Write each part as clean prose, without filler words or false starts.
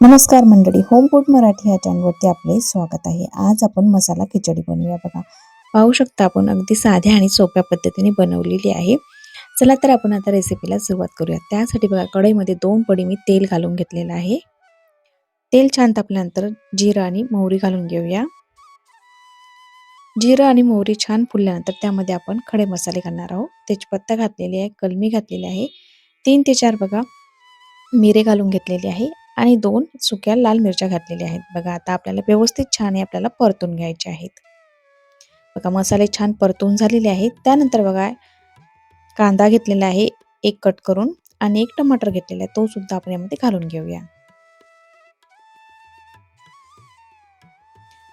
नमस्कार मंडळी, home food Marathi या चॅनलवरती आपले स्वागत आहे. आज आपण मसाला खिचडी बनवूया बघा. पाहू शकता आपण अगदी साध्या आणि सोप्या पद्धतीने बनवलेली आहे. चला तर आपण आता रेसिपीला सुरुवात करूया. त्यासाठी बघा कढईमध्ये 2 पडी मी तेल घालून घेतलेलं आहे. तेल छान तापल्यानंतर जिरं आणि मोहरी घालून घेऊया. जिरं आणि मोहरी छान फुलल्यानंतर त्यामध्ये आपण खडे मसाले घालणार आहोत. तेजपत्ता घातलेली आहे, कलमी घातलेली आहे, 3 ते 4 बघा मिरे घालून घेतलेले आहे आणि 2 सुक्या लाल मिरच्या घातलेल्या आहेत. बघा आता आपल्याला व्यवस्थित छान आपल्याला परतून घ्यायचे आहेत. बघा मसाले छान परतून झालेले आहेत. त्यानंतर बघा कांदा घेतलेला आहे 1 कट करून आणि 1 टमाटर घेतलेला आहे, तो सुद्धा आपण यामध्ये घालून घेऊया.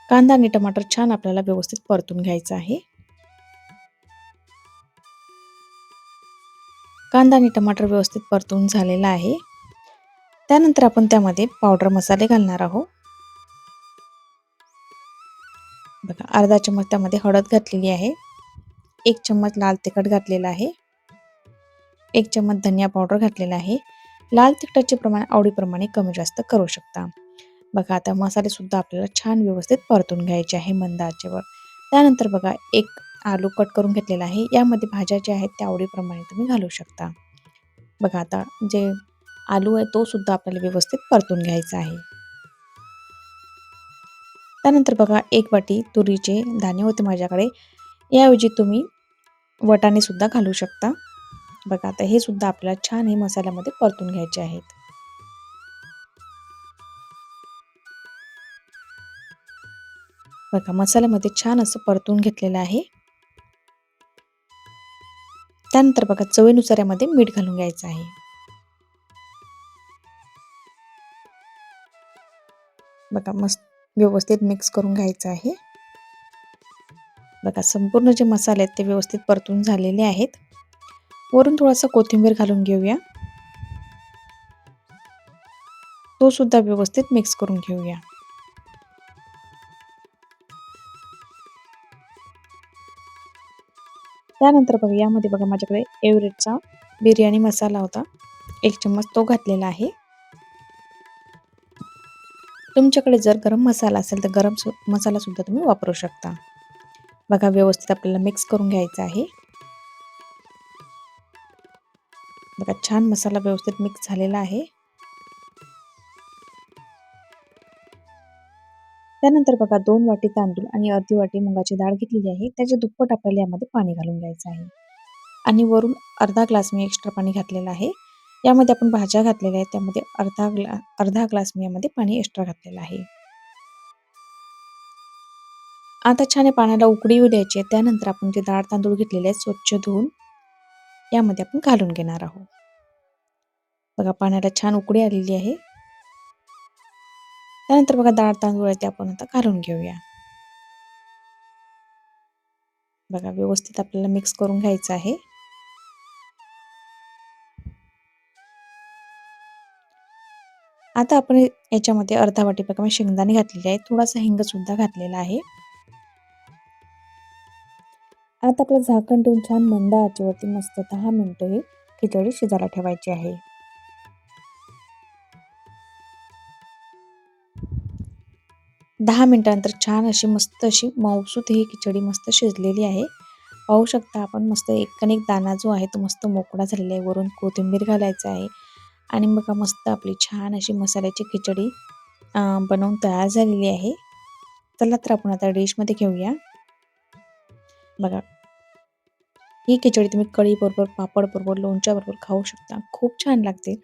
कांदा आणि टमाटर छान आपल्याला व्यवस्थित परतून घ्यायचा आहे. कांदा आणि टमाटर व्यवस्थित परतून झालेला आहे. त्यानंतर आपण त्यामध्ये पावडर मसाले घालणार आहोत. बघा अर्धा चम्मच त्यामध्ये हळद घातलेली आहे, 1 चम्मच लाल तिखट घातलेला आहे, 1 चम्मच धनिया पावडर घातलेला आहे. लाल तिखटाचे प्रमाण आवडीप्रमाणे कमी जास्त करू शकता. बघा आता मसाले सुद्धा आपल्याला छान व्यवस्थित परतून घ्यायचे आहे मंद आचेवर. त्यानंतर बघा 1 आलू कट करून घेतलेला आहे. यामध्ये भाज्या ज्या आहेत त्या आवडीप्रमाणे तुम्ही घालू शकता. बघा आता जे आलू आहे तो सुद्धा आपल्याला व्यवस्थित परतून घ्यायचा आहे. त्यानंतर बघा 1 वाटी तुरीचे दाणे होते माझ्याकडे, याऐवजी तुम्ही वाटाणे सुद्धा घालू शकता. बघा आता हे सुद्धा आपल्याला छान हे मसाल्यामध्ये परतून घ्यायचे आहेत. बघा मसाल्यामध्ये छान असं परतून घेतलेलं आहे. त्यानंतर बघा चवीनुसार यामध्ये मीठ घालून घ्यायचं आहे. बघा मस्त व्यवस्थित मिक्स करून घ्यायचं आहे. बघा संपूर्ण जे मसाले आहेत ते व्यवस्थित परतून झालेले आहेत. वरून थोडासा कोथिंबीर घालून घेऊया. तो सुद्धा व्यवस्थित मिक्स करून घेऊया. त्यानंतर बघा यामध्ये बघा माझ्याकडे एव्हरेस्टचा बिर्याणी मसाला होता, 1 चम्मच तो घातलेला आहे. तुमच्याकडे जर गरम मसाला असेल तर गरम मसाला सुद्धा तुम्ही वापरू शकता. बघा व्यवस्थित आपल्याला मिक्स करून घ्यायचा आहे. बघा छान मसाला व्यवस्थित मिक्स झालेला आहे. त्यानंतर बघा 2 वाटी तांदूळ आणि अर्धी वाटी मुगाची डाळ घेतलेली आहे. त्याच्या दुप्पट आपल्याला यामध्ये पाणी घालून घ्यायचं आहे. आणि वरून अर्धा ग्लास मी एक्स्ट्रा पाणी घातलेलं आहे. यामध्ये आपण भाज्या घातलेल्या आहेत, त्यामध्ये अर्धा ग्लास मी यामध्ये पाणी एक्स्ट्रा घातलेलं आहे. आता छान आहे पाण्याला उकळी येऊ द्यायची आहे. त्यानंतर आपण जे डाळ तांदूळ घेतलेले आहेत स्वच्छ धुवून यामध्ये आपण घालून घेणार आहोत. बघा पाण्याला छान उकळी आलेली आहे. त्यानंतर बघा डाळ तांदूळ आहे ते आपण आता घालून घेऊया. बघा व्यवस्थित आपल्याला मिक्स करून घ्यायचं आहे. आता आपण याच्यामध्ये अर्धा वाटी बघा मी शेंगदाणे घातलेले आहे, थोडासा हिंग सुद्धा घातलेला आहे. आता आपलं झाकण ठेवून छान मंद आचेवरती मस्त 10 मिनिटं ही खिचडी शिजायला ठेवायची आहे. 10 मिनिटानंतर छान अशी मस्त अशी मऊसूत ही खिचडी मस्त शिजलेली आहे. पाहू शकता आपण मस्त एक दाणा जो आहे तो मस्त मोकळा झालेला आहे. वरून कोथिंबीर घालायचं आहे आणि बघा मस्त आपली छान अशी मसाल्याची खिचडी बनवून तयार झालेली आहे. चला तर आपण आता डिशमध्ये घेऊया. बघा ही खिचडी तुम्ही कढी बरोबर, पापड बरोबर, लोणच्या बरोबर खाऊ शकता. खूप छान लागते.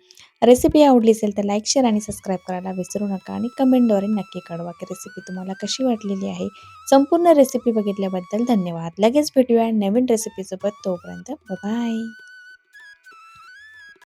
रेसिपी आवडली असेल तर लाईक, शेअर आणि सबस्क्राईब करायला विसरू नका आणि कमेंटद्वारे नक्की कळवा की रेसिपी तुम्हाला कशी वाटलेली आहे. संपूर्ण रेसिपी बघितल्याबद्दल धन्यवाद. लगेच भेटूया नवीन रेसिपीसोबत. तोपर्यंत बाय.